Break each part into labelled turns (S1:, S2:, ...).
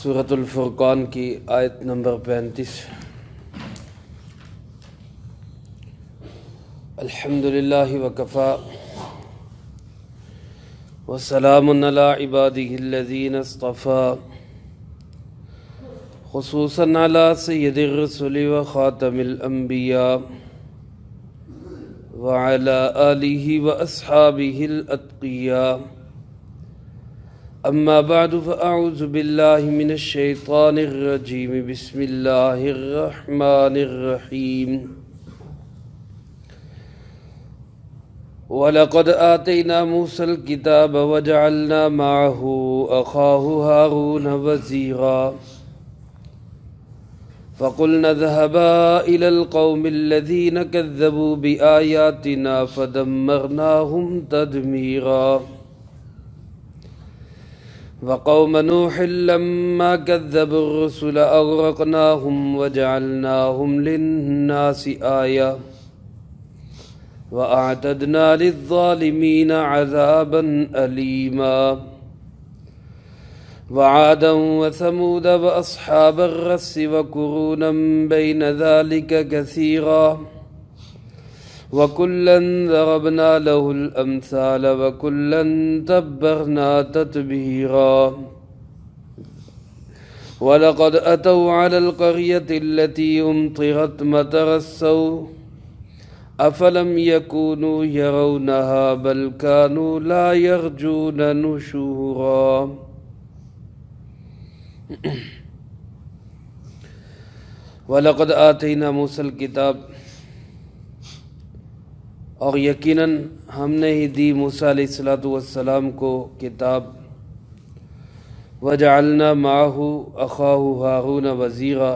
S1: سورۃ الفرقان کی آیت نمبر 35۔ الحمدللہ وکفی وسلام علی عبادہ الذین اصطفی، خصوصاً علی سید الرسل وخاتم الانبیاء وعلی آلہ واصحابہ الاتقیاء۔ اما بعد فاعوذ باللہ من الشیطان الرجیم، بسم اللہ الرحمن الرحیم۔ وَلَقَدْ آتَيْنَا مُوسَى الْكِتَابَ وَجَعَلْنَا مَعَهُ أَخَاهُ هَارُونَ وَزِيرًا فَقُلْنَا اذْهَبَا إِلَى الْقَوْمِ الَّذِينَ كَذَّبُوا بِآيَاتِنَا فَدَمَّرْنَاهُمْ تَدْمِيرًا۔ وَقَوْمَ نُوحٍ لَمَّا كَذَّبُوا الرُّسُلَ أَغْرَقْنَاهُمْ وَجَعَلْنَاهُمْ لِلنَّاسِ آيَةً وَأَعْتَدْنَا لِلظَّالِمِينَ عَذَابًا أَلِيمًا۔ وَعَادًا وَثَمُودَ وَأَصْحَابَ الرَّسِّ وَقُرُونًا بَيْنَ ذَلِكَ كَثِيرًا، وَكُلًّا ضَرَبْنَا لَهُ الْأَمْثَالَ وَكُلًّا تَبَّرْنَا تَتْبِيرًا۔ وَلَقَدْ أَتَوْا عَلَى الْقَرْيَةِ الَّتِي أُمْطِرَتْ مَطَرَ السَّوْءِ أَفَلَمْ يَكُونُوا يَرَوْنَهَا بَلْ كَانُوا لَا يَرْجُونَ نُشُورًا۔ وَلَقَدْ آتَيْنَا مُوسَى الْكِتَابَ، اور یقیناً ہم نے ہی دی موسیٰ علیہ السلام کو کتاب۔ وَجَعَلْنَا مَعَهُ أَخَاهُ هَارُونَ وَزِيرًا،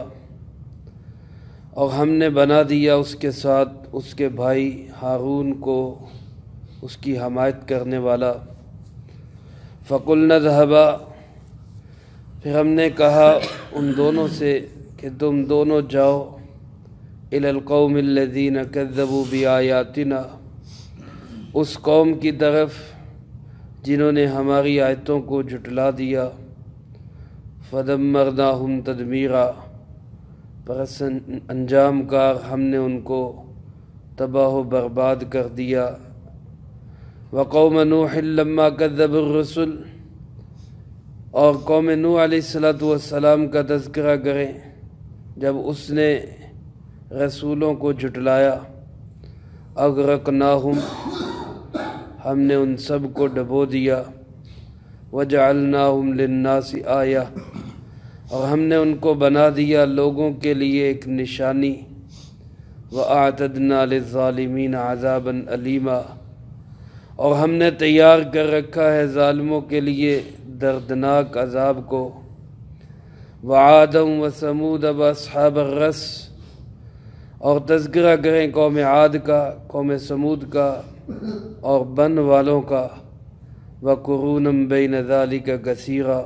S1: اور ہم نے بنا دیا اس کے ساتھ اس کے بھائی ہارون کو اس کی حمایت کرنے والا۔ فَقُلْنَا اذْهَبَا، پھر ہم نے کہا ان دونوں سے کہ تم دونوں جاؤ، إِلَى الْقَوْمِ الَّذِينَ كَذَّبُوا بِآيَاتِنَا، اس قوم کی طرف جنہوں نے ہماری آیتوں کو جھٹلا دیا۔ فَدَمَّرْنَاهُمْ تَدْمِيرًا، پس انجام کار ہم نے ان کو تباہ و برباد کر دیا۔ وَقَوْمَ نُوحٍ لَمَّا كَذَّبُوا الرُّسُلَ، اور قوم نوح علیہ السلام کا تذکرہ کریں جب اس نے رسولوں کو جھٹلایا۔ اغرقناہم، ہم نے ان سب کو ڈبو دیا۔ وجعلناہم للناس آیہ، اور ہم نے ان کو بنا دیا لوگوں کے لیے ایک نشانی۔ وَأَعْتَدْنَا لِلظَّالِمِينَ عَذَابًا أَلِيمًا، اور ہم نے تیار کر رکھا ہے ظالموں کے لیے دردناک عذاب کو۔ وَعَادًا وَثَمُودَ وَأَصْحَابَ الرَّسِّ، اور تذکرہ کریں قوم عاد کا، قوم ثمود کا اور بن والوں کا۔ وَقُرُونًا بَيْنَ ذَلِكَ كَثِيرًا،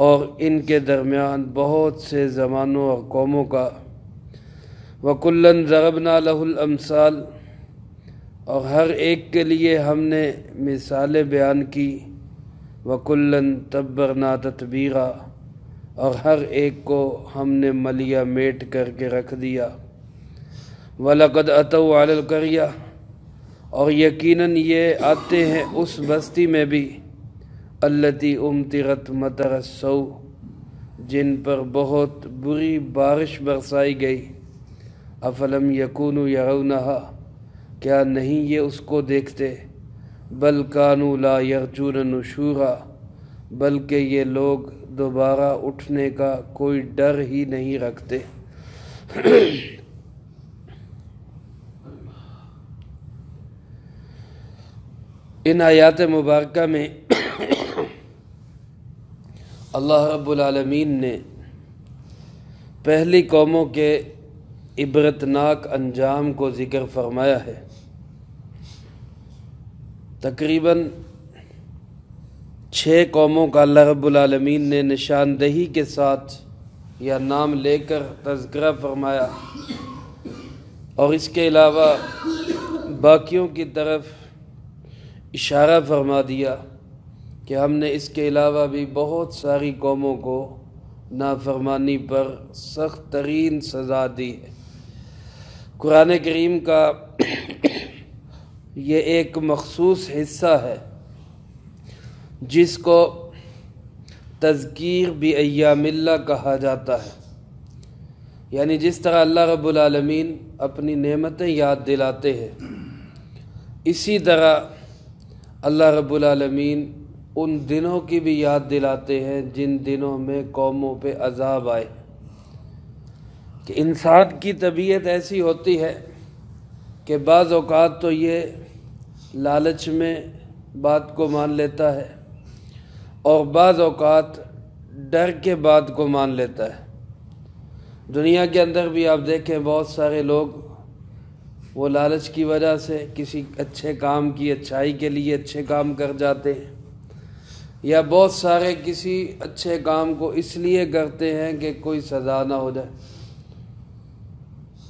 S1: اور ان کے درمیان بہت سے زمانوں اور قوموں کا۔ وَكُلًّا ضَرَبْنَا لَهُ الْأَمْثَالَ، اور ہر ایک کے لیے ہم نے مثالیں بیان کی۔ وَكُلًّا تَبَّرْنَا تَتْبِيرًا، اور ہر ایک کو ہم نے ملیا میٹ کر کے رکھ دیا۔ وَلَقَدْ أَتَوْا عَلَى الْقَرْيَةِ، اور یقیناً یہ آتے ہیں اس بستی میں بھی، الَّتِي أُمْطِرَتْ مَطَرَ السَّوْءِ، جن پر بہت بری بارش برسائی گئی۔ أَفَلَمْ يَكُونُوا يَرَوْنَهَا، کیا نہیں یہ اس کو دیکھتے؟ بَلْ كَانُوا لَا يَرْجُونَ نُشُورًا، بلکہ یہ لوگ دوبارہ اٹھنے کا کوئی ڈر ہی نہیں رکھتے۔ ان آیات مبارکہ میں اللہ رب العالمین نے پہلی قوموں کے عبرتناک انجام کو ذکر فرمایا ہے۔ تقریباً 6 قوموں کا اللہ رب العالمین نے نشاندہی کے ساتھ یا نام لے کر تذکرہ فرمایا، اور اس کے علاوہ باقیوں کی طرف اشارہ فرما دیا کہ ہم نے اس کے علاوہ بھی بہت ساری قوموں کو نافرمانی پر سخت ترین سزا دی ہے۔ قرآن کریم کا یہ ایک مخصوص حصہ ہے جس کو تذکیر بایام اللہ کہا جاتا ہے، یعنی جس طرح اللہ رب العالمین اپنی نعمتیں یاد دلاتے ہیں، اسی طرح اللہ رب العالمین ان دنوں کی بھی یاد دلاتے ہیں جن دنوں میں قوموں پہ عذاب آئے۔ کہ انسان کی طبیعت ایسی ہوتی ہے کہ بعض اوقات تو یہ لالچ میں بات کو مان لیتا ہے اور بعض اوقات ڈر کے بات کو مان لیتا ہے۔ دنیا کے اندر بھی آپ دیکھیں بہت سارے لوگ وہ لالچ کی وجہ سے کسی اچھے کام کی اچھائی کے لیے اچھے کام کر جاتے ہیں، یا بہت سارے کسی اچھے کام کو اس لیے کرتے ہیں کہ کوئی سزا نہ ہو جائے۔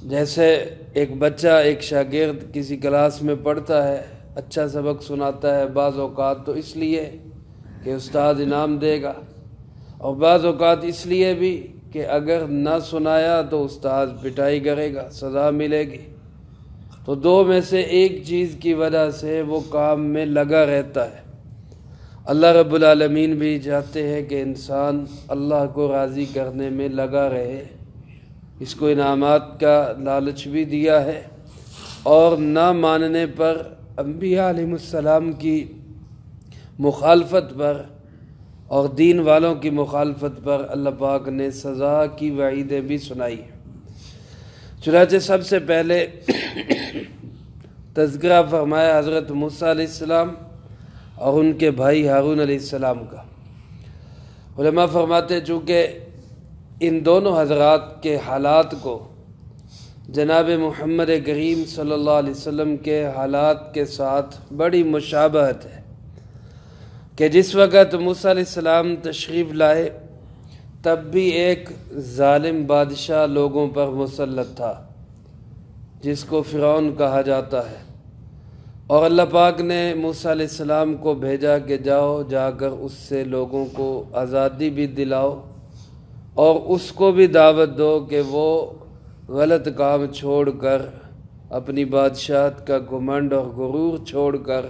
S1: جیسے ایک بچہ، ایک شاگرد کسی کلاس میں پڑھتا ہے، اچھا سبق سناتا ہے، بعض اوقات تو اس لیے کہ استاد انعام دے گا، اور بعض اوقات اس لیے بھی کہ اگر نہ سنایا تو استاد پٹائی کرے گا، سزا ملے گی۔ تو دو میں سے ایک چیز کی وجہ سے وہ کام میں لگا رہتا ہے۔ اللہ رب العالمین بھی چاہتے ہیں کہ انسان اللہ کو راضی کرنے میں لگا رہے، اس کو انعامات کا لالچ بھی دیا ہے، اور نہ ماننے پر انبیاء علیہ السلام کی مخالفت پر اور دین والوں کی مخالفت پر اللہ پاک نے سزا کی وعیدیں بھی سنائی ہیں۔ چنانچہ سب سے پہلے تذکرہ فرمایا حضرت موسیٰ علیہ السلام اور ان کے بھائی ہارون علیہ السلام کا۔ علماء فرماتے چونکہ ان دونوں حضرات کے حالات کو جناب محمد کریم صلی اللہ علیہ وسلم کے حالات کے ساتھ بڑی مشابہت ہے کہ جس وقت موسیٰ علیہ السلام تشریف لائے تب بھی ایک ظالم بادشاہ لوگوں پر مسلط تھا جس کو فرعون کہا جاتا ہے، اور اللہ پاک نے موسیٰ علیہ السلام کو بھیجا کہ جاؤ، جا کر اس سے لوگوں کو آزادی بھی دلاؤ اور اس کو بھی دعوت دو کہ وہ غلط کام چھوڑ کر اپنی بادشاہت کا گھمنڈ اور غرور چھوڑ کر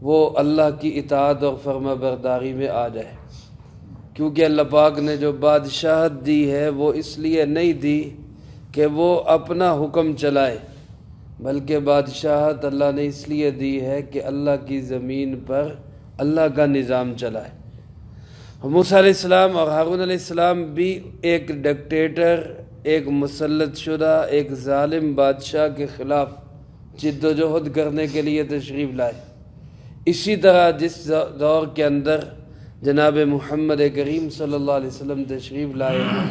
S1: وہ اللہ کی اطاعت اور فرما برداری میں آ جائے، کیونکہ اللہ پاک نے جو بادشاہت دی ہے وہ اس لیے نہیں دی کہ وہ اپنا حکم چلائے، بلکہ بادشاہت اللہ نے اس لیے دی ہے کہ اللہ کی زمین پر اللہ کا نظام چلائے۔ موسیٰ علیہ السلام اور ہارون علیہ السلام بھی ایک ڈکٹیٹر، ایک مسلط شدہ، ایک ظالم بادشاہ کے خلاف جد و جہد کرنے کے لیے تشریف لائے۔ اسی طرح جس دور کے اندر جناب محمد کریم صلی اللہ علیہ وسلم تشریف لائے ہیں،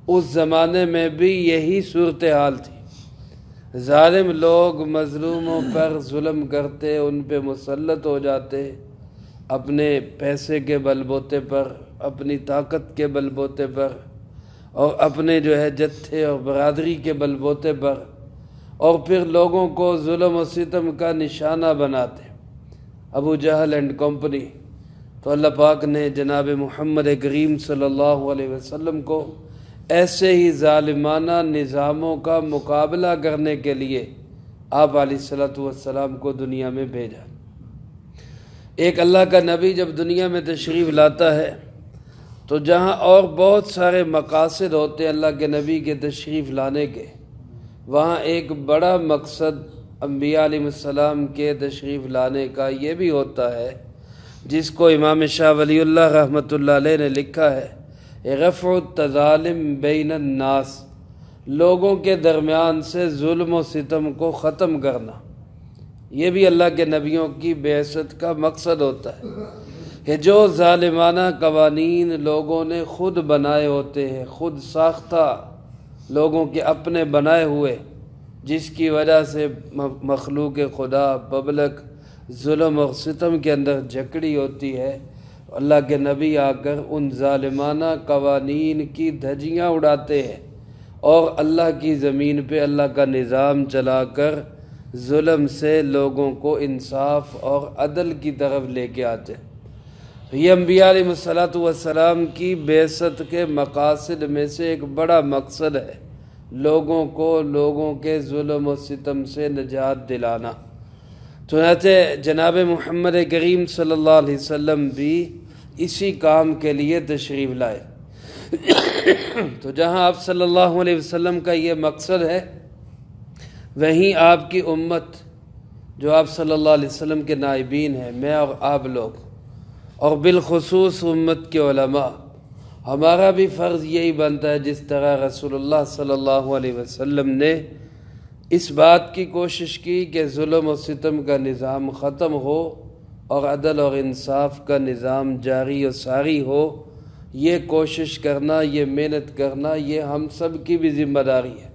S1: اس زمانے میں بھی یہی صورتحال تھی۔ ظالم لوگ مظلوموں پر ظلم کرتے، ان پہ مسلط ہو جاتے، اپنے پیسے کے بل بوتے پر، اپنی طاقت کے بل بوتے پر، اور اپنے جتھے اور برادری کے بل بوتے پر، اور پھر لوگوں کو ظلم و ستم کا نشانہ بناتے، ابو جہل اینڈ کمپنی۔ تو اللہ پاک نے جناب محمد کریم صلی اللہ علیہ وسلم کو ایسے ہی ظالمانہ نظاموں کا مقابلہ کرنے کے لیے آپ علیہ السلام کو دنیا میں بھیجا۔ ایک اللہ کا نبی جب دنیا میں تشریف لاتا ہے تو جہاں اور بہت سارے مقاصد ہوتے ہیں اللہ کے نبی کے تشریف لانے کے، وہاں ایک بڑا مقصد انبیاء علیہ السلام کے تشریف لانے کا یہ بھی ہوتا ہے، جس کو امام شاہ ولی اللہ رحمۃ اللہ علیہ نے لکھا ہے، رفع التظالم بین الناس، لوگوں کے درمیان سے ظلم و ستم کو ختم کرنا۔ یہ بھی اللہ کے نبیوں کی بعثت کا مقصد ہوتا ہے کہ جو ظالمانہ قوانین لوگوں نے خود بنائے ہوتے ہیں، خود ساختہ لوگوں کے اپنے بنائے ہوئے، جس کی وجہ سے مخلوق خدا پبلک ظلم اور ستم کے اندر جکڑی ہوتی ہے، اللہ کے نبی آ کر ان ظالمانہ قوانین کی دھجیاں اڑاتے ہیں اور اللہ کی زمین پہ اللہ کا نظام چلا کر ظلم سے لوگوں کو انصاف اور عدل کی طرف لے کے آتے ہیں۔ تو یہ انبیاء علیہ السلام کی بعثت کے مقاصد میں سے ایک بڑا مقصد ہے لوگوں کو لوگوں کے ظلم و ستم سے نجات دلانا۔ چنانچہ جناب محمد کریم صلی اللہ علیہ وسلم بھی اسی کام کے لیے تشریف لائے۔ تو جہاں آپ صلی اللہ علیہ وسلم کا یہ مقصد ہے، وہیں آپ کی امت جو آپ صلی اللہ علیہ وسلم کے نائبین ہیں، میں اور آپ لوگ، اور بالخصوص امت کے علماء، ہمارا بھی فرض یہی بنتا ہے جس طرح رسول اللہ صلی اللہ علیہ وسلم نے اس بات کی کوشش کی کہ ظلم و ستم کا نظام ختم ہو اور عدل اور انصاف کا نظام جاری و ساری ہو۔ یہ کوشش کرنا، یہ محنت کرنا، یہ ہم سب کی بھی ذمہ داری ہے،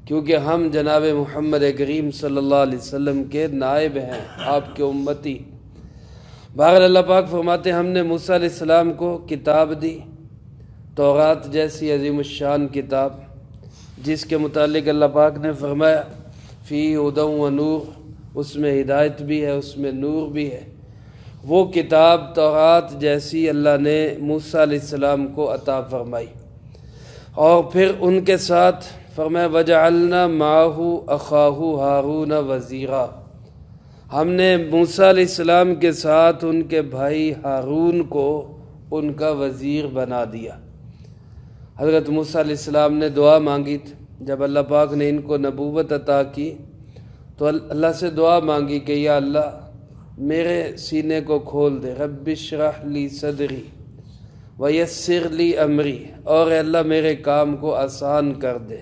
S1: کیونکہ ہم جناب محمد کریم صلی اللہ علیہ وسلم کے نائب ہیں، آپ کے امتی۔ بہرحال اللہ پاک فرماتے ہیں ہم نے موسیٰ علیہ السلام کو کتاب دی، تورات جیسی عظیم الشان کتاب، جس کے متعلق اللہ پاک نے فرمایا فی ہدی و نور، اس میں ہدایت بھی ہے، اس میں نور بھی ہے۔ وہ کتاب تورات جیسی اللہ نے موسیٰ علیہ السلام کو عطا فرمائی، اور پھر ان کے ساتھ فرمایا وَجَعَلْنَا مَعَهُ أَخَاهُ هَارُونَ وَزِيرًا، ہم نے موسیٰ علیہ السلام کے ساتھ ان کے بھائی ہارون کو ان کا وزیر بنا دیا۔ حضرت موسیٰ علیہ السلام نے دعا مانگی تھی، جب اللہ پاک نے ان کو نبوت عطا کی تو اللہ سے دعا مانگی کہ یا اللہ میرے سینے کو کھول دے، رب اشرح لی صدری ویسر لی امری، اور اے اللہ میرے کام کو آسان کر دے،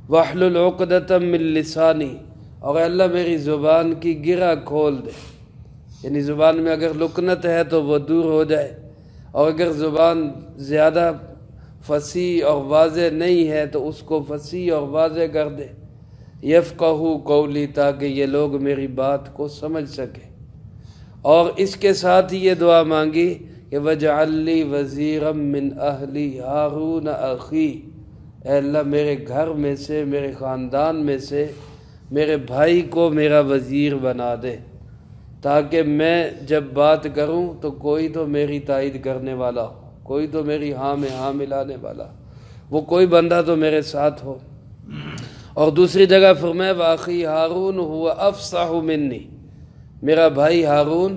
S1: واحلل عقدۃ من لسانی، اور اے اللہ میری زبان کی گرہ کھول دے، یعنی زبان میں اگر لکنت ہے تو وہ دور ہو جائے، اور اگر زبان زیادہ فصیح اور واضح نہیں ہے تو اس کو فصیح اور واضح کر دے، یفقہوا قولی، تاکہ یہ لوگ میری بات کو سمجھ سکے۔ اور اس کے ساتھ ہی یہ دعا مانگی کہ وَجْعَلْ لِي وَزِيرًا مِّنْ أَهْلِي هَارُونَ أَخِي، اے اللہ میرے گھر میں سے، میرے خاندان میں سے میرے بھائی کو میرا وزیر بنا دے، تاکہ میں جب بات کروں تو کوئی تو میری تائید کرنے والا ہو، کوئی تو میری ہاں میں ہاں ملانے والا، وہ کوئی بندہ تو میرے ساتھ ہو۔ اور دوسری جگہ فرمایا وَأَخِي هَارُونُ هُوَ أَفْصَحُ مِنِّي، میرا بھائی ہارون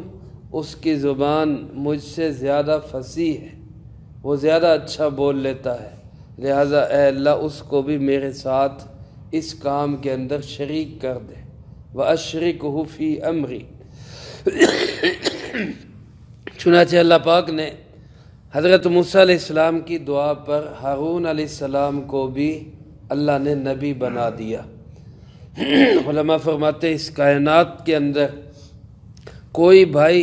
S1: اس کی زبان مجھ سے زیادہ فصیح ہے، وہ زیادہ اچھا بول لیتا ہے، لہٰذا اے اللہ اس کو بھی میرے ساتھ اس کام کے اندر شریک کر دے، وَأَشْرِكْهُ فِي أَمْرِي۔ چنانچہ اللہ پاک نے حضرت موسیٰ علیہ السلام کی دعا پر ہارون علیہ السلام کو بھی اللہ نے نبی بنا دیا۔ علماء فرماتے اس کائنات کے اندر کوئی بھائی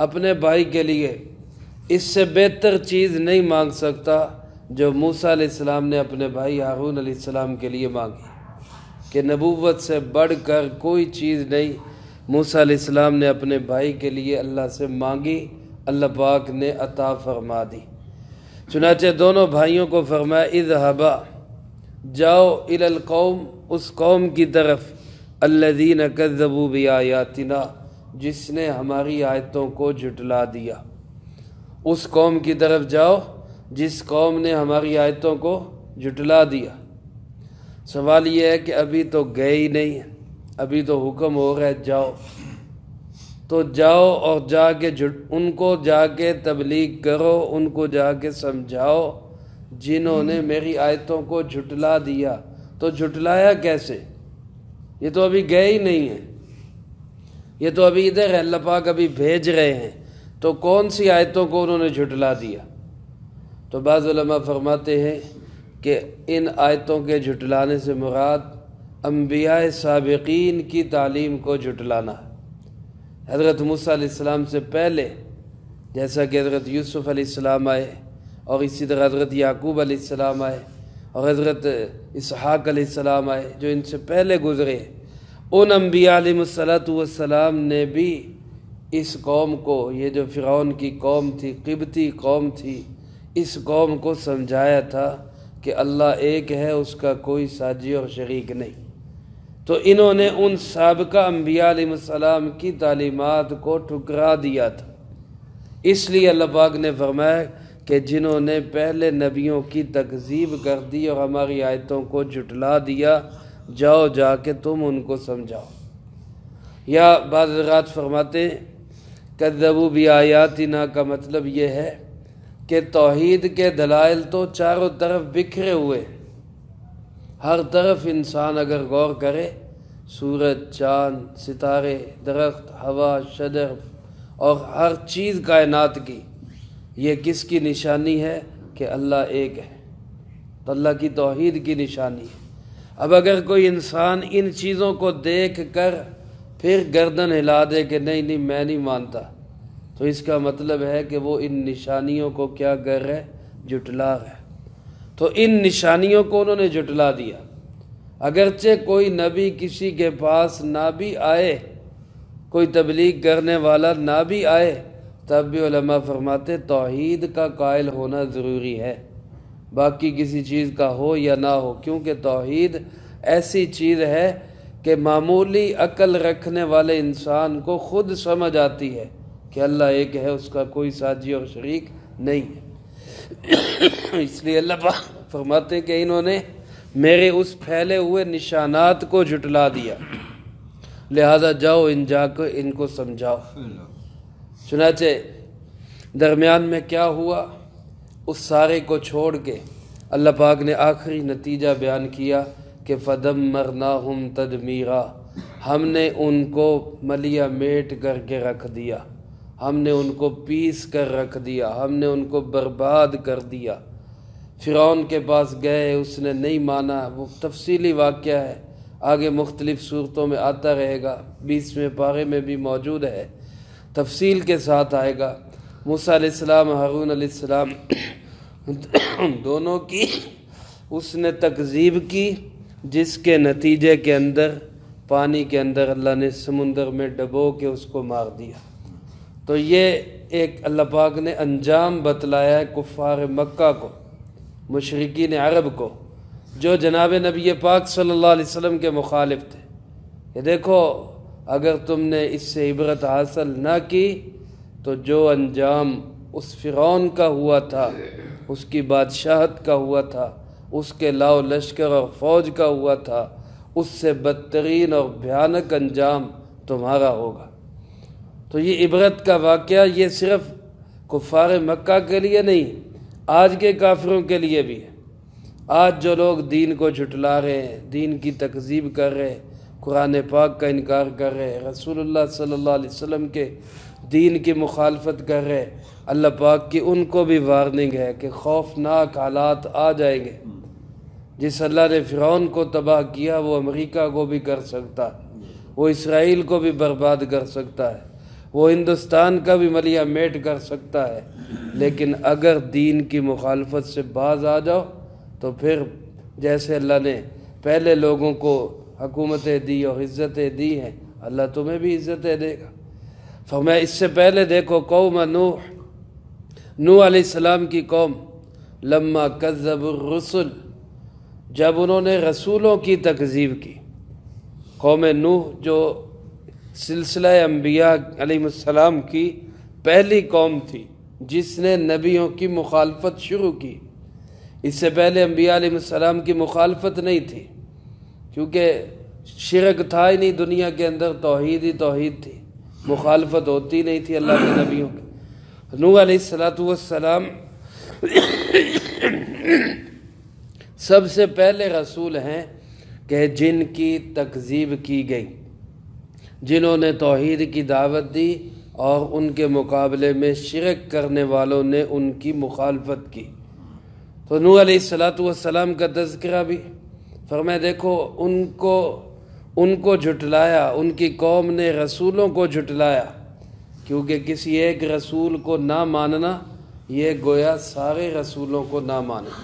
S1: اپنے بھائی کے لیے اس سے بہتر چیز نہیں مانگ سکتا جو موسیٰ علیہ السلام نے اپنے بھائی ہارون علیہ السلام کے لیے مانگی، کہ نبوت سے بڑھ کر کوئی چیز نہیں موسیٰ علیہ السلام نے اپنے بھائی کے لیے اللہ سے مانگی، اللہ پاک نے عطا فرما دی۔ چنانچہ دونوں بھائیوں کو فرمایا اذهبا، جاؤ الی القوم، اس قوم کی طرف الذین کذبوا بآیاتنا، جس نے ہماری آیتوں کو جھٹلا دیا، اس قوم کی طرف جاؤ جس قوم نے ہماری آیتوں کو جھٹلا دیا۔ سوال یہ ہے کہ ابھی تو گئے ہی نہیں ہیں، ابھی تو حکم ہو رہا ہے جاؤ، تو جاؤ اور جا کے ان کو جا کے تبلیغ کرو، ان کو جا کے سمجھاؤ جنہوں نے میری آیتوں کو جھٹلا دیا۔ تو جھٹلایا کیسے؟ یہ تو ابھی گئے ہی نہیں ہیں، یہ تو ابھی ادھر ہے، اللہ پاک ابھی بھیج رہے ہیں، تو کون سی آیتوں کو انہوں نے جھٹلا دیا؟ تو بعض علماء فرماتے ہیں کہ ان آیتوں کے جھٹلانے سے مراد انبیاء سابقین کی تعلیم کو جھٹلانا ہے۔ حضرت موسیٰ علیہ السلام سے پہلے جیسا کہ حضرت یوسف علیہ السلام آئے، اور اسی طرح حضرت یعقوب علیہ السلام آئے، اور حضرت اسحاق علیہ السلام آئے، جو ان سے پہلے گزرے، ان انبیاء علیہ السلام نے بھی اس قوم کو، یہ جو فرعون کی قوم تھی، قبطی قوم تھی، اس قوم کو سمجھایا تھا کہ اللہ ایک ہے، اس کا کوئی ساجی اور شریک نہیں۔ تو انہوں نے ان سابقہ انبیاء علیہ السلام کی تعلیمات کو ٹھکرا دیا تھا، اس لیے اللہ پاک نے فرمایا کہ جنہوں نے پہلے نبیوں کی تکذیب کر دی اور ہماری آیتوں کو جھٹلا دیا، جاؤ جا کے تم ان کو سمجھاؤ۔ یا بعض حضرات فرماتے ہیں کذبوا بآیاتنا کا مطلب یہ ہے کہ توحید کے دلائل تو چاروں طرف بکھرے ہوئے، ہر طرف انسان اگر غور کرے، سورج، چاند، ستارے، درخت، ہوا، شجر اور ہر چیز کائنات کی، یہ کس کی نشانی ہے؟ کہ اللہ ایک ہے، تو اللہ کی توحید کی نشانی ہے۔ اب اگر کوئی انسان ان چیزوں کو دیکھ کر پھر گردن ہلا دے کہ نہیں میں نہیں مانتا، تو اس کا مطلب ہے کہ وہ ان نشانیوں کو کیا کر رہے؟ جھٹلا رہے۔ تو ان نشانیوں کو انہوں نے جھٹلا دیا۔ اگرچہ کوئی نبی کسی کے پاس نہ بھی آئے، کوئی تبلیغ کرنے والا نہ بھی آئے، تب بھی علماء فرماتے توحید کا قائل ہونا ضروری ہے، باقی کسی چیز کا ہو یا نہ ہو، کیونکہ توحید ایسی چیز ہے کہ معمولی عقل رکھنے والے انسان کو خود سمجھ آتی ہے کہ اللہ ایک ہے، اس کا کوئی ساجی اور شریک نہیں ہے۔ اس لیے اللہ پاک فرماتے کہ انہوں نے میرے اس پھیلے ہوئے نشانات کو جھٹلا دیا، لہذا جاؤ جا کر ان کو سمجھاؤ۔ چنانچہ درمیان میں کیا ہوا؟ اس سارے کو چھوڑ کے اللہ پاک نے آخری نتیجہ بیان کیا کہ فَدَمَّرْنَاهُمْ تَدْمِيرًا، ہم نے ان کو ملیا میٹ کر کے رکھ دیا، ہم نے ان کو پیس کر رکھ دیا، ہم نے ان کو برباد کر دیا۔ فرعون کے پاس گئے، اس نے نہیں مانا، وہ تفصیلی واقعہ ہے، آگے مختلف صورتوں میں آتا رہے گا، 20ویں پارے میں بھی موجود ہے، تفصیل کے ساتھ آئے گا۔ موسیٰ علیہ السلام، ہارون علیہ السلام دونوں کی اس نے تکذیب کی، جس کے نتیجے کے اندر پانی کے اندر اللہ نے سمندر میں ڈبو کے اس کو مار دیا۔ تو یہ ایک اللہ پاک نے انجام بتلایا ہے کفار مکہ کو، مشرکین عرب کو، جو جناب نبی پاک صلی اللہ علیہ وسلم کے مخالف تھے، کہ دیکھو اگر تم نے اس سے عبرت حاصل نہ کی تو جو انجام اس فرعون کا ہوا تھا، اس کی بادشاہت کا ہوا تھا، اس کے لاؤ لشکر اور فوج کا ہوا تھا، اس سے بدترین اور بھیانک انجام تمہارا ہوگا۔ تو یہ عبرت کا واقعہ یہ صرف کفار مکہ کے لیے نہیں، آج کے کافروں کے لیے بھی ہے۔ آج جو لوگ دین کو جھٹلا رہے ہیں، دین کی تکذیب کر رہے ہیں، قرآن پاک کا انکار کر رہے ہیں، رسول اللہ صلی اللہ علیہ وسلم کے دین کی مخالفت کر رہے ہیں، اللہ پاک کی ان کو بھی وارننگ ہے کہ خوفناک حالات آ جائیں گے۔ جس اللہ نے فرعون کو تباہ کیا وہ امریکہ کو بھی کر سکتا ہے، وہ اسرائیل کو بھی برباد کر سکتا ہے، وہ ہندوستان کا بھی ملیا میٹ کر سکتا ہے، لیکن اگر دین کی مخالفت سے باز آ جاؤ تو پھر جیسے اللہ نے پہلے لوگوں کو حکومتیں دی اور عزتیں دی ہیں، اللہ تمہیں بھی عزتیں دے گا۔ فرمایا اس سے پہلے دیکھو قوم نوح علیہ السلام کی قوم، لما کذبوا الرسل، جب انہوں نے رسولوں کی تکذیب کی۔ قوم نوح جو سلسلہ انبیاء علیہ السلام کی پہلی قوم تھی جس نے نبیوں کی مخالفت شروع کی، اس سے پہلے انبیاء علیہ السلام کی مخالفت نہیں تھی، کیونکہ شرک تھا ہی نہیں دنیا کے اندر، توحید ہی توحید تھی، مخالفت ہوتی نہیں تھی اللہ کے نبیوں کی۔ نوح علیہ السلام سب سے پہلے رسول ہیں کہ جن کی تکذیب کی گئی، جنہوں نے توحید کی دعوت دی اور ان کے مقابلے میں شرک کرنے والوں نے ان کی مخالفت کی۔ تو نوح علیہ السلام کا تذکرہ بھی فرمایا دیکھو ان کو جھٹلایا، ان کی قوم نے رسولوں کو جھٹلایا، کیونکہ کسی ایک رسول کو نہ ماننا یہ گویا سارے رسولوں کو نہ ماننا۔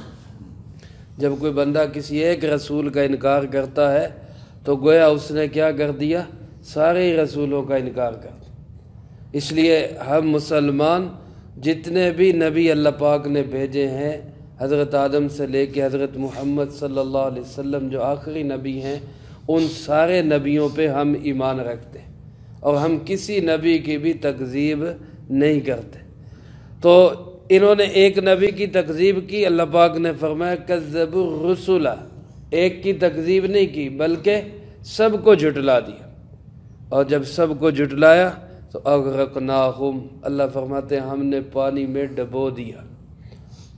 S1: جب کوئی بندہ کسی ایک رسول کا انکار کرتا ہے تو گویا اس نے کیا کر دیا؟ سارے رسولوں کا انکار کر دیا۔ اس لیے ہم مسلمان جتنے بھی نبی اللہ پاک نے بھیجے ہیں، حضرت آدم سے لے کے حضرت محمد صلی اللہ علیہ وسلم جو آخری نبی ہیں، ان سارے نبیوں پہ ہم ایمان رکھتے ہیں اور ہم کسی نبی کی بھی تکذیب نہیں کرتے۔ تو انہوں نے ایک نبی کی تکذیب کی، اللہ پاک نے فرمایا کذبوا الرسل، ایک کی تکذیب نہیں کی بلکہ سب کو جھٹلا دیا، اور جب سب کو جھٹلایا تو اغرقناہم، اللہ فرماتے ہیں ہم نے پانی میں ڈبو دیا۔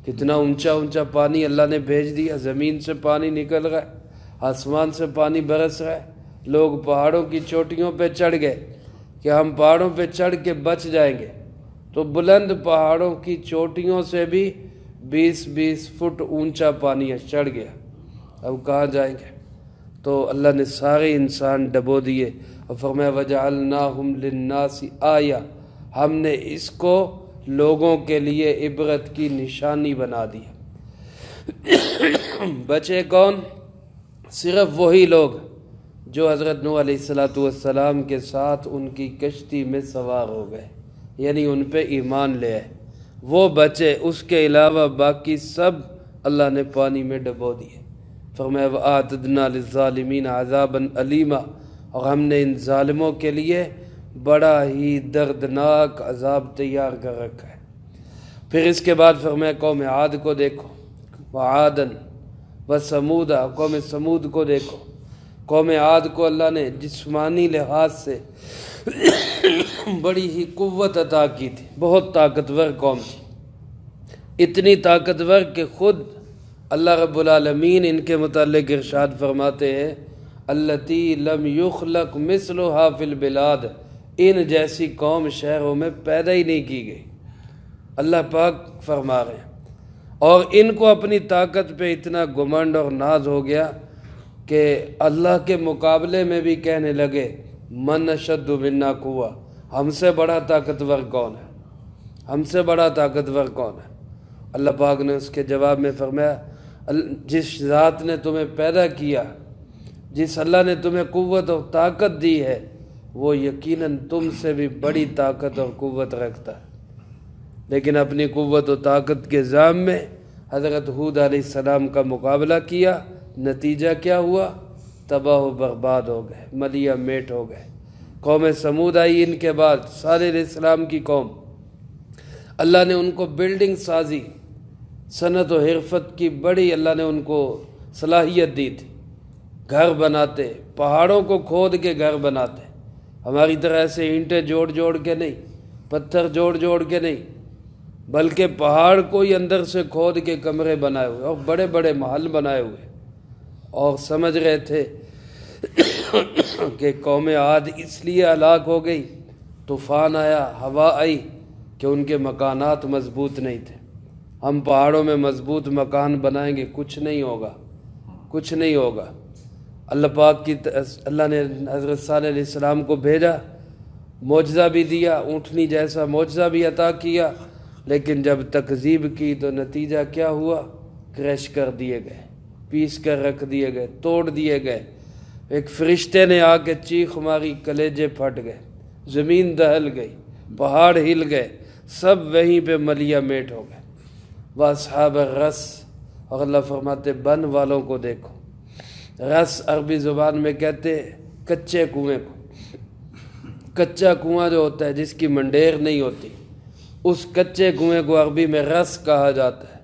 S1: کتنا اونچا اونچا پانی اللہ نے بھیج دیا، زمین سے پانی نکل رہا ہے، آسمان سے پانی برس رہا ہے، لوگ پہاڑوں کی چوٹیوں پہ چڑھ گئے کہ ہم پہاڑوں پہ چڑھ کے بچ جائیں گے، تو بلند پہاڑوں کی چوٹیوں سے بھی 20-20 فٹ اونچا پانی چڑھ گیا، اب کہاں جائیں گے؟ تو اللہ نے سارے انسان ڈبو دیے، اور فرمایا وَجَعَلْنَاهُمْ لِلنَّاسِ آیَةً، ہم نے اس کو لوگوں کے لیے عبرت کی نشانی بنا دی۔ بچے کون؟ صرف وہی لوگ جو حضرت نوح علیہ السلام کے ساتھ ان کی کشتی میں سوار ہو گئے، یعنی ان پہ ایمان لے آئے، وہ بچے، اس کے علاوہ باقی سب اللہ نے پانی میں ڈبو دیے۔ فرمایا وَآتَدْنَا لِلظَّالِمِينَ عَذَابًا أَلِيمًا، اور ہم نے ان ظالموں کے لیے بڑا ہی دردناک عذاب تیار کر رکھا ہے۔ پھر اس کے بعد فرمایا قوم عاد کو دیکھو، وعادن وثمود، قوم سمود کو دیکھو۔ قوم عاد کو اللہ نے جسمانی لحاظ سے بڑی ہی قوت عطا کی تھی، بہت طاقتور قوم تھی، اتنی طاقتور کہ خود اللہ رب العالمین ان کے متعلق ارشاد فرماتے ہیں التی لم یخلق مثلھا فی البلاد، ان جیسی قوم شہروں میں پیدا ہی نہیں کی گئی، اللہ پاک فرما رہے ہیں۔ اور ان کو اپنی طاقت پہ اتنا گھمنڈ اور ناز ہو گیا کہ اللہ کے مقابلے میں بھی کہنے لگے من اشد منا قوہ، ہم سے بڑا طاقتور کون ہے، ہم سے بڑا طاقتور کون ہے؟ اللہ پاک نے اس کے جواب میں فرمایا جس ذات نے تمہیں پیدا کیا، جس اللہ نے تمہیں قوت اور طاقت دی ہے، وہ یقیناً تم سے بھی بڑی طاقت اور قوت رکھتا ہے۔ لیکن اپنی قوت و طاقت کے ذام میں حضرت ہود علیہ السلام کا مقابلہ کیا، نتیجہ کیا ہوا؟ تباہ و برباد ہو گئے، ملیہ میٹ ہو گئے۔ قوم سمود آئی ان کے بعد، صالح علیہ السلام کی قوم، اللہ نے ان کو بلڈنگ سازی، صنعت و حرفت کی بڑی اللہ نے ان کو صلاحیت دی تھی، گھر بناتے، پہاڑوں کو کھود کے گھر بناتے، ہماری طرح ایسے اینٹیں جوڑ جوڑ کے نہیں، پتھر جوڑ جوڑ کے نہیں، بلکہ پہاڑ کو ہی اندر سے کھود کے کمرے بنائے ہوئے اور بڑے بڑے محل بنائے ہوئے، اور سمجھ رہے تھے کہ قوم عاد اس لیے ہلاک ہو گئی، طوفان آیا، ہوا آئی کہ ان کے مکانات مضبوط نہیں تھے۔ ہم پہاڑوں میں مضبوط مکان بنائیں گے، کچھ نہیں ہوگا، کچھ نہیں ہوگا۔ اللہ نے حضرت صالح علیہ السلام کو بھیجا، معجزہ بھی دیا، اونٹنی جیسا معجزہ بھی عطا کیا، لیکن جب تکذیب کی تو نتیجہ کیا ہوا؟ کریش کر دیے گئے، پیس کر رکھ دیے گئے، توڑ دیے گئے۔ ایک فرشتے نے آ کے چیخ ماری، کلیجے پھٹ گئے، زمین دہل گئی، پہاڑ ہل گئے، سب وہیں پہ ملیہ میٹ ہو گئے۔ واصحاب الرس، اور اللہ فرماتے بن والوں کو دیکھو۔ رس عربی زبان میں کہتے کچے کنویں کو، کچا کنواں جو ہوتا ہے جس کی منڈیر نہیں ہوتی، اس کچے کنویں کو عربی میں رس کہا جاتا ہے۔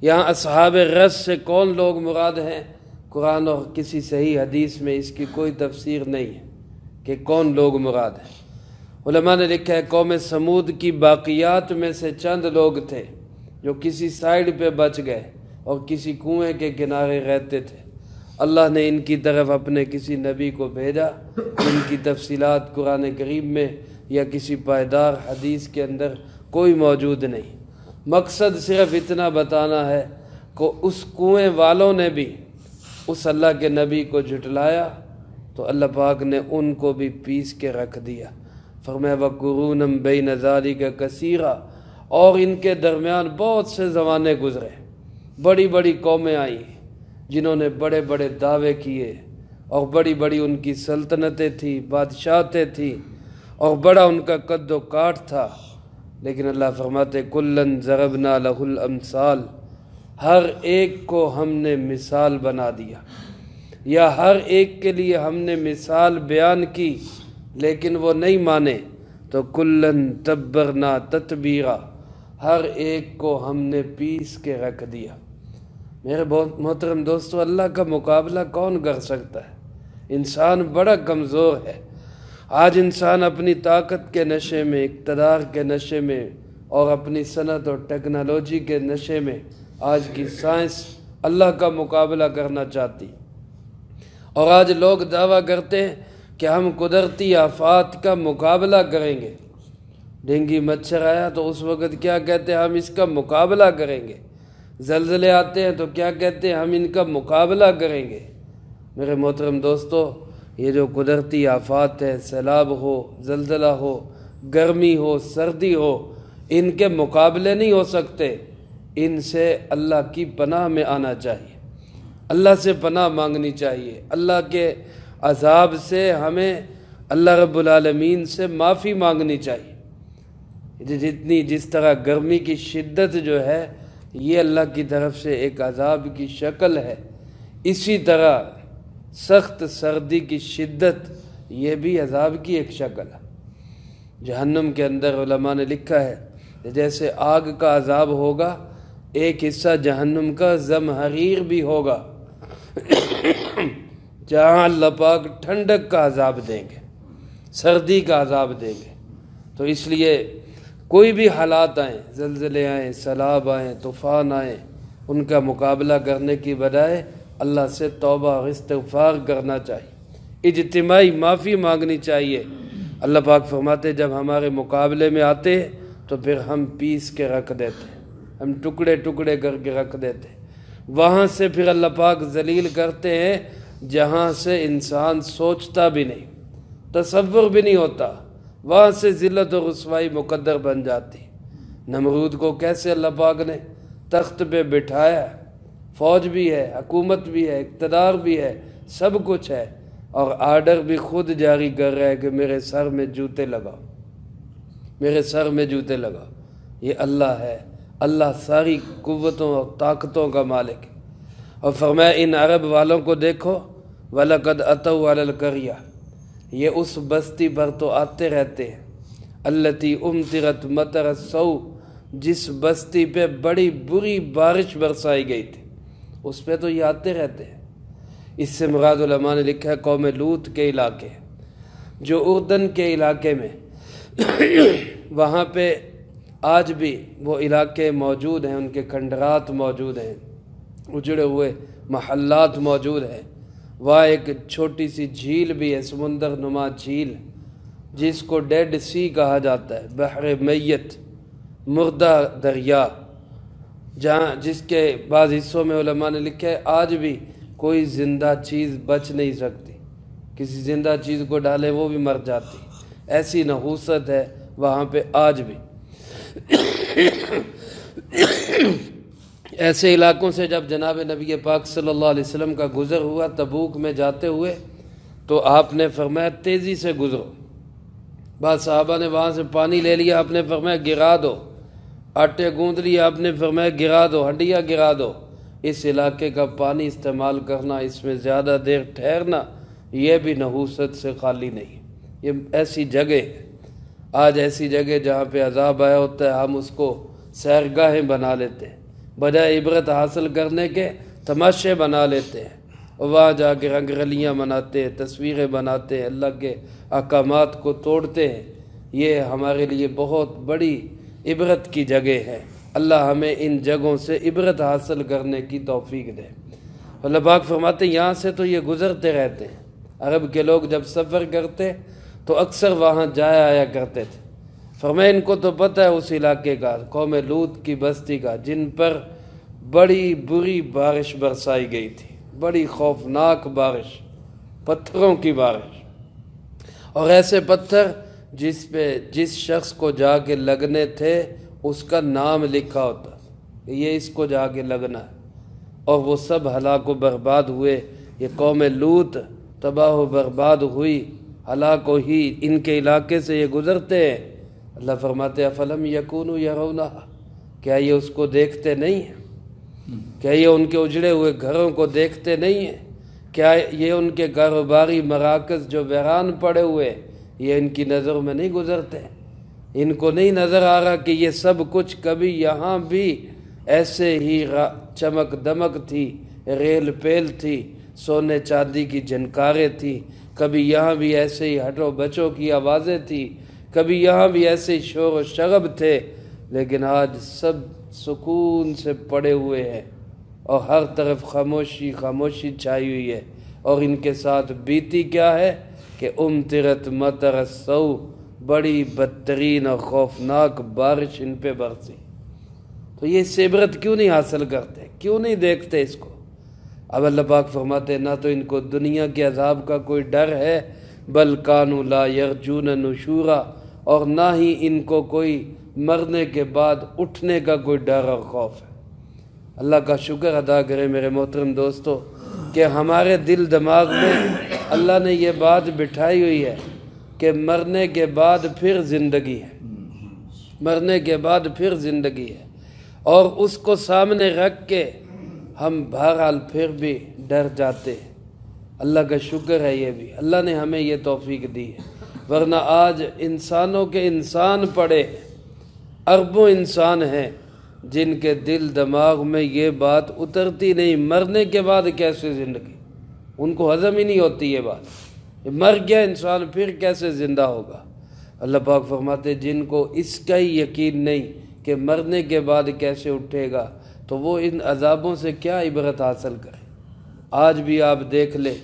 S1: یہاں اصحاب رس سے کون لوگ مراد ہیں؟ قرآن اور کسی صحیح حدیث میں اس کی کوئی تفسیر نہیں ہے کہ کون لوگ مراد ہیں۔ علماء نے لکھا ہے قوم سمود کی باقیات میں سے چند لوگ تھے جو کسی سائیڈ پہ بچ گئے اور کسی کنویں کے کنارے رہتے تھے۔ اللہ نے ان کی طرف اپنے کسی نبی کو بھیجا، ان کی تفصیلات قرآن کریم میں یا کسی پائیدار حدیث کے اندر کوئی موجود نہیں۔ مقصد صرف اتنا بتانا ہے کہ اس کنویں والوں نے بھی اس اللہ کے نبی کو جھٹلایا تو اللہ پاک نے ان کو بھی پیس کے رکھ دیا۔ فرمایا وَقُرُونًا بَيْنَ ذَلِكَ كَثِيرًا، اور ان کے درمیان بہت سے زمانے گزرے، بڑی بڑی قومیں آئیں جنہوں نے بڑے بڑے دعوے کیے، اور بڑی بڑی ان کی سلطنتیں تھیں، بادشاہتیں تھیں، اور بڑا ان کا قد و کاٹ تھا، لیکن اللہ فرماتے کُلًّا ضَرَبْنَا لَهُ الْأَمْثَالَ، ہر ایک کو ہم نے مثال بنا دیا، یا ہر ایک کے لیے ہم نے مثال بیان کی لیکن وہ نہیں مانے، تو کُلًّا تَبَّرْنَا تَتْبِیرًا، ہر ایک کو ہم نے پیس کے رکھ دیا۔ میرے بہت محترم دوستو، اللہ کا مقابلہ کون کر سکتا ہے؟ انسان بڑا کمزور ہے۔ آج انسان اپنی طاقت کے نشے میں، اقتدار کے نشے میں اور اپنی صنعت اور ٹیکنالوجی کے نشے میں آج کی سائنس اللہ کا مقابلہ کرنا چاہتی، اور آج لوگ دعویٰ کرتے ہیں کہ ہم قدرتی آفات کا مقابلہ کریں گے۔ ڈینگی مچھر آیا تو اس وقت کیا کہتے ہیں؟ ہم اس کا مقابلہ کریں گے۔ زلزلے آتے ہیں تو کیا کہتے ہیں؟ ہم ان کا مقابلہ کریں گے۔ میرے محترم دوستو، یہ جو قدرتی آفات ہے، سیلاب ہو، زلزلہ ہو، گرمی ہو، سردی ہو، ان کے مقابلے نہیں ہو سکتے۔ ان سے اللہ کی پناہ میں آنا چاہیے، اللہ سے پناہ مانگنی چاہیے، اللہ کے عذاب سے ہمیں اللہ رب العالمین سے معافی مانگنی چاہیے۔ جس طرح گرمی کی شدت جو ہے یہ اللہ کی طرف سے ایک عذاب کی شکل ہے، اسی طرح سخت سردی کی شدت یہ بھی عذاب کی ایک شکل ہے۔ جہنم کے اندر علماء نے لکھا ہے جیسے آگ کا عذاب ہوگا، ایک حصہ جہنم کا زمہریر بھی ہوگا، جہاں اللہ پاک ٹھنڈک کا عذاب دیں گے، سردی کا عذاب دیں گے۔ تو اس لیے کوئی بھی حالات آئیں، زلزلے آئیں، سیلاب آئیں، طوفان آئیں، ان کا مقابلہ کرنے کی بجائے اللہ سے توبہ اور استغفار کرنا چاہیے، اجتماعی معافی مانگنی چاہیے۔ اللہ پاک فرماتے جب ہمارے مقابلے میں آتے تو پھر ہم پیس کے رکھ دیتے، ہم ٹکڑے ٹکڑے کر کے رکھ دیتے، وہاں سے پھر اللہ پاک ذلیل کرتے ہیں جہاں سے انسان سوچتا بھی نہیں، تصور بھی نہیں ہوتا، وہاں سے ذلت و رسوائی مقدر بن جاتی۔ نمرود کو کیسے اللہ پاک نے تخت پہ بٹھایا، فوج بھی ہے، حکومت بھی ہے، اقتدار بھی ہے، سب کچھ ہے، اور آرڈر بھی خود جاری کر رہا ہے کہ میرے سر میں جوتے لگاؤ، میرے سر میں جوتے لگاؤ۔ یہ اللہ ہے، اللہ ساری قوتوں اور طاقتوں کا مالک ہے۔ اور فرمایا ان عرب والوں کو دیکھو، وَلَقَدْ أَتَوْا عَلَى الْقَرْيَةِ، یہ اس بستی پر تو آتے رہتے ہیں، الَّتِي أُمْطِرَتْ مَطَرَ السَّوْءِ، جس بستی پہ بڑی بری بارش برسائی گئی تھی، اس پہ تو یہ آتے رہتے ہیں۔ اس سے مراد علماء نے لکھا ہے قوم لوط کے علاقے، جو اردن کے علاقے میں وہاں پہ آج بھی وہ علاقے موجود ہیں، ان کے کھنڈرات موجود ہیں، اجڑے ہوئے محلات موجود ہیں۔ وہاں ایک چھوٹی سی جھیل بھی ہے، سمندر نما جھیل، جس کو ڈیڈ سی کہا جاتا ہے، بحر میت، مردہ دریا، جس کے بعض حصوں میں علماء نے لکھا ہے آج بھی کوئی زندہ چیز بچ نہیں سکتی، کسی زندہ چیز کو ڈالے وہ بھی مر جاتی، ایسی نحوست ہے وہاں پہ آج بھی۔ ایسے علاقوں سے جب جناب نبی پاک صلی اللہ علیہ وسلم کا گزر ہوا تبوک میں جاتے ہوئے، تو آپ نے فرمایا تیزی سے گزرو۔ بعض صحابہ نے وہاں سے پانی لے لیا، آپ نے فرمایا گرا دو، آٹے گوندھ لیا، آپ نے فرمایا گرا دو، ہڈیاں گرا دو۔ اس علاقے کا پانی استعمال کرنا، اس میں زیادہ دیر ٹھہرنا، یہ بھی نحوست سے خالی نہیں۔ یہ ایسی جگہ ہے، آج ایسی جگہ جہاں پہ عذاب آیا ہوتا ہے، ہم اس کو سیرگاہیں بنا لیتے ہیں، بجائے عبرت حاصل کرنے کے تماشے بنا لیتے ہیں، اور وہاں جا کے رنگ رلیاں مناتے ہیں، تصویریں بناتے ہیں، اللہ کے احکامات کو توڑتے ہیں۔ یہ ہمارے لیے بہت بڑی عبرت کی جگہ ہے۔ اللہ ہمیں ان جگہوں سے عبرت حاصل کرنے کی توفیق دے۔ اللہ پاک فرماتے ہیں یہاں سے تو یہ گزرتے رہتے ہیں۔ عرب کے لوگ جب سفر کرتے تو اکثر وہاں جایا آیا کرتے تھے۔ فرمایا ان کو تو پتہ ہے اس علاقے کا، قوم لوط کی بستی کا، جن پر بڑی بری بارش برسائی گئی تھی، بڑی خوفناک بارش، پتھروں کی بارش، اور ایسے پتھر جس پہ جس شخص کو جا کے لگنے تھے اس کا نام لکھا ہوتا، یہ اس کو جا کے لگنا ہے، اور وہ سب ہلاک و برباد ہوئے۔ یہ قوم لوط تباہ و برباد ہوئی، ہلاک ہی ان کے علاقے سے یہ گزرتے ہیں۔ اللہ فرماتے افلم یکونوا یرونہا، کیا یہ اس کو دیکھتے نہیں ہیں؟ کیا یہ ان کے اجڑے ہوئے گھروں کو دیکھتے نہیں ہیں؟ کیا یہ ان کے کاروباری مراکز جو ویران پڑے ہوئے یہ ان کی نظروں میں نہیں گزرتے؟ ان کو نہیں نظر آ رہا کہ یہ سب کچھ کبھی یہاں بھی ایسے ہی چمک دمک تھی، ریل پیل تھی، سونے چاندی کی جھنکاریں تھی، کبھی یہاں بھی ایسے ہی ہٹو بچوں کی آوازیں تھی، کبھی یہاں بھی ایسے ہی شور و شغب تھے، لیکن آج سب سکون سے پڑے ہوئے ہیں اور ہر طرف خاموشی خاموشی چھائی ہوئی ہے۔ اور ان کے ساتھ بیتی کیا ہے کہ امطرت مطر السوء، بڑی بدترین اور خوفناک بارش ان پہ برسی۔ تو یہ اس سے عبرت کیوں نہیں حاصل کرتے، کیوں نہیں دیکھتے اس کو؟ اب اللہ پاک فرماتے نہ تو ان کو دنیا کے عذاب کا کوئی ڈر ہے، بل کانوا لا یرجون نشورا، اور نہ ہی ان کو کوئی مرنے کے بعد اٹھنے کا کوئی ڈر اور خوف ہے۔ اللہ کا شکر ادا کرے میرے محترم دوستو کہ ہمارے دل دماغ میں اللہ نے یہ بات بٹھائی ہوئی ہے کہ مرنے کے بعد پھر زندگی ہے، مرنے کے بعد پھر زندگی ہے، اور اس کو سامنے رکھ کے ہم بہرحال پھر بھی ڈر جاتے ہیں۔ اللہ کا شکر ہے یہ بھی، اللہ نے ہمیں یہ توفیق دی ہے، ورنہ آج انسانوں کے انسان پڑے ہیں، اربوں انسان ہیں جن کے دل دماغ میں یہ بات اترتی نہیں، مرنے کے بعد کیسے زندگی، ان کو ہضم ہی نہیں ہوتی یہ بات، مر گیا انسان پھر کیسے زندہ ہوگا۔ اللہ پاک فرماتے جن کو اس کا ہی یقین نہیں کہ مرنے کے بعد کیسے اٹھے گا، تو وہ ان عذابوں سے کیا عبرت حاصل کرے۔ آج بھی آپ دیکھ لیں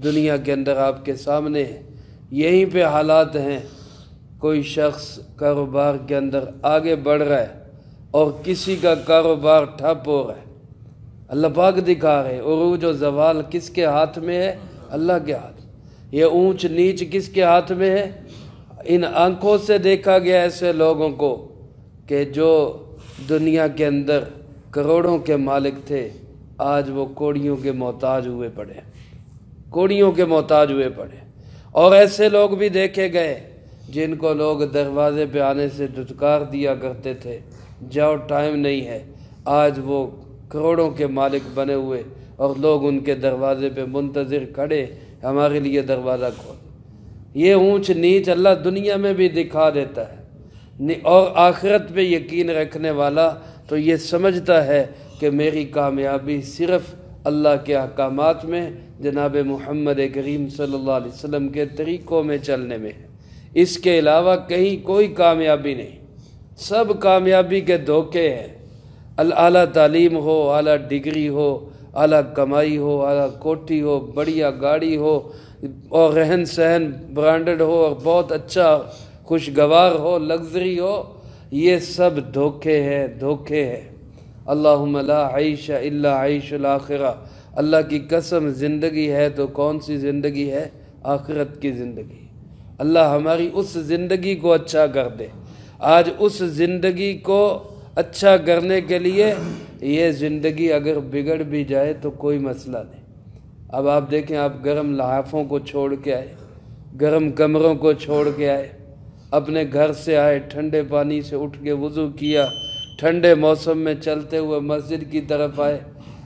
S1: دنیا کے اندر آپ کے سامنے ہے، یہیں پہ حالات ہیں، کوئی شخص کاروبار کے اندر آگے بڑھ رہا ہے اور کسی کا کاروبار ٹھپ ہو رہا ہے، اللہ پاک دکھا رہے ہیں عروج و زوال کس کے ہاتھ میں ہے؟ اللہ کے ہاتھ میں۔ یہ اونچ نیچ کس کے ہاتھ میں ہے؟ ان آنکھوں سے دیکھا گیا ایسے لوگوں کو کہ جو دنیا کے اندر کروڑوں کے مالک تھے، آج وہ کوڑیوں کے محتاج ہوئے پڑے، کوڑیوں کے محتاج ہوئے پڑے۔ اور ایسے لوگ بھی دیکھے گئے جن کو لوگ دروازے پہ آنے سے دھتکار دیا کرتے تھے، جاؤ ٹائم نہیں ہے، آج وہ کروڑوں کے مالک بنے ہوئے اور لوگ ان کے دروازے پہ منتظر کھڑے، ہمارے لیے دروازہ کھول۔ یہ اونچ نیچ اللہ دنیا میں بھی دکھا دیتا ہے، اور آخرت پہ یقین رکھنے والا تو یہ سمجھتا ہے کہ میری کامیابی صرف اللہ کے احکامات میں، جناب محمد کریم صلی اللہ علیہ وسلم کے طریقوں میں چلنے میں ہے، اس کے علاوہ کہیں کوئی کامیابی نہیں۔ سب کامیابی کے دھوکے ہیں، اعلیٰ تعلیم ہو، اعلیٰ ڈگری ہو، اعلیٰ کمائی ہو، اعلیٰ کوٹھی ہو، بڑھیا گاڑی ہو، اور رہن سہن برانڈڈ ہو، اور بہت اچھا خوشگوار ہو، لگژری ہو، یہ سب دھوکے ہیں، دھوکے ہیں۔ اللہم لا عیش الا عیش الآخرہ، اللہ کی قسم زندگی ہے تو کون سی زندگی ہے؟ آخرت کی زندگی۔ اللہ ہماری اس زندگی کو اچھا کر دے۔ آج اس زندگی کو اچھا کرنے کے لیے یہ زندگی اگر بگڑ بھی جائے تو کوئی مسئلہ نہیں۔ اب آپ دیکھیں، آپ گرم لحافوں کو چھوڑ کے آئے، گرم کمروں کو چھوڑ کے آئے، اپنے گھر سے آئے، ٹھنڈے پانی سے اٹھ کے وضو کیا، ٹھنڈے موسم میں چلتے ہوئے مسجد کی طرف آئے،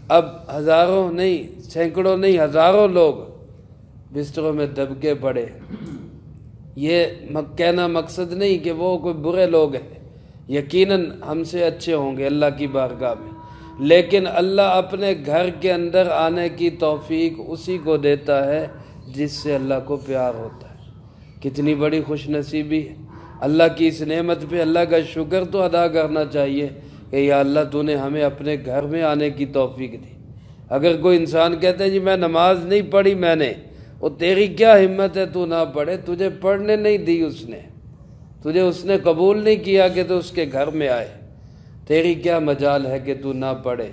S1: اب ہزاروں نہیں، سینکڑوں نہیں، ہزاروں لوگ بستروں میں دب کے پڑے۔ یہ کہنا مقصد نہیں کہ وہ کوئی برے لوگ ہیں، یقیناً ہم سے اچھے ہوں گے اللہ کی بارگاہ میں، لیکن اللہ اپنے گھر کے اندر آنے کی توفیق اسی کو دیتا ہے جس سے اللہ کو پیار ہوتا ہے۔ کتنی بڑی خوش نصیبی ہے اللہ کی اس نعمت پہ، اللہ کا شکر تو ادا کرنا چاہیے کہ یا اللہ تو نے ہمیں اپنے گھر میں آنے کی توفیق دی۔ اگر کوئی انسان کہتا ہے جی میں نماز نہیں پڑھی میں نے، وہ تیری کیا ہمت ہے تو نہ پڑھے؟ تجھے پڑھنے نہیں دی اس نے، تجھے اس نے قبول نہیں کیا کہ تو اس کے گھر میں آئے، تیری کیا مجال ہے کہ تو نہ پڑھے؟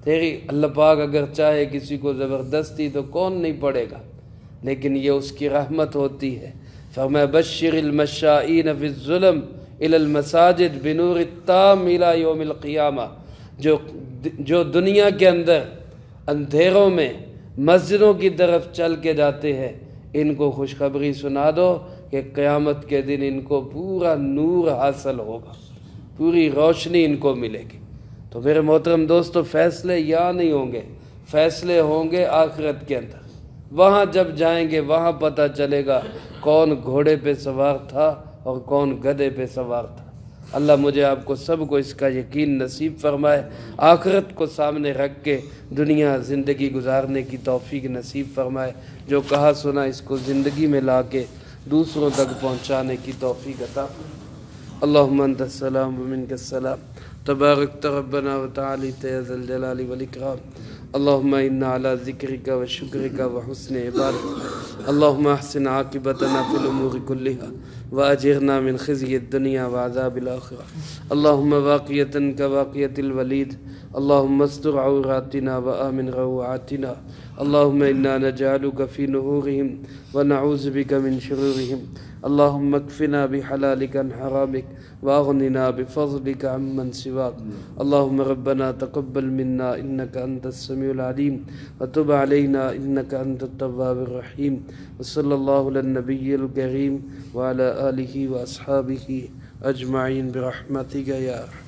S1: تیری اللہ پاک اگر چاہے کسی کو زبردستی تو کون نہیں پڑھے گا، لیکن یہ اس کی رحمت ہوتی ہے۔ فرمایا بشر المشائین فی الظلم الی المساجد بنور التام الی یوم القیامہ، جو دنیا کے اندر اندھیروں میں مسجدوں کی طرف چل کے جاتے ہیں، ان کو خوشخبری سنا دو کہ قیامت کے دن ان کو پورا نور حاصل ہوگا، پوری روشنی ان کو ملے گی۔ تو میرے محترم دوستو، فیصلے یہاں نہیں ہوں گے، فیصلے ہوں گے آخرت کے اندر۔ وہاں جب جائیں گے وہاں پتہ چلے گا کون گھوڑے پہ سوار تھا اور کون گدھے پہ سوار تھا۔ اللہ مجھے آپ کو سب کو اس کا یقین نصیب فرمائے، آخرت کو سامنے رکھ کے دنیا زندگی گزارنے کی توفیق نصیب فرمائے، جو کہا سنا اس کو زندگی میں لا کے دوسروں تک پہنچانے کی توفیق عطا فرمائے۔ اللہم انت السلام ومنک السلام، تبارکت ربنا وتعالیت یا ذا الجلال والاکرام۔ اللہم انا علی ذکرک و شکرک و حسن عبادتک، اللہم احسن عاقبتنا فی الامور کلہا واجرنا من خزی الدنیا وعذاب الآخرہ، اللہم واقیتا کواقیت الولید، اللہم استر عوراتنا وآمن روعاتنا، اللہم انا نجعلک فی نحورہم ونعوذ بک من شرورہم، اللہم اکفنا بحلالک عن حرامک واغننا بفضلک عمن سواک، اللہم ربنا تقبل منا انک انت السمیع العلیم وتب علینا انک انت التواب الرحیم، وصلی اللہ علی النبی الکریم وعلی آلہ واصحابہ اجمعین برحمتک یا ارحم۔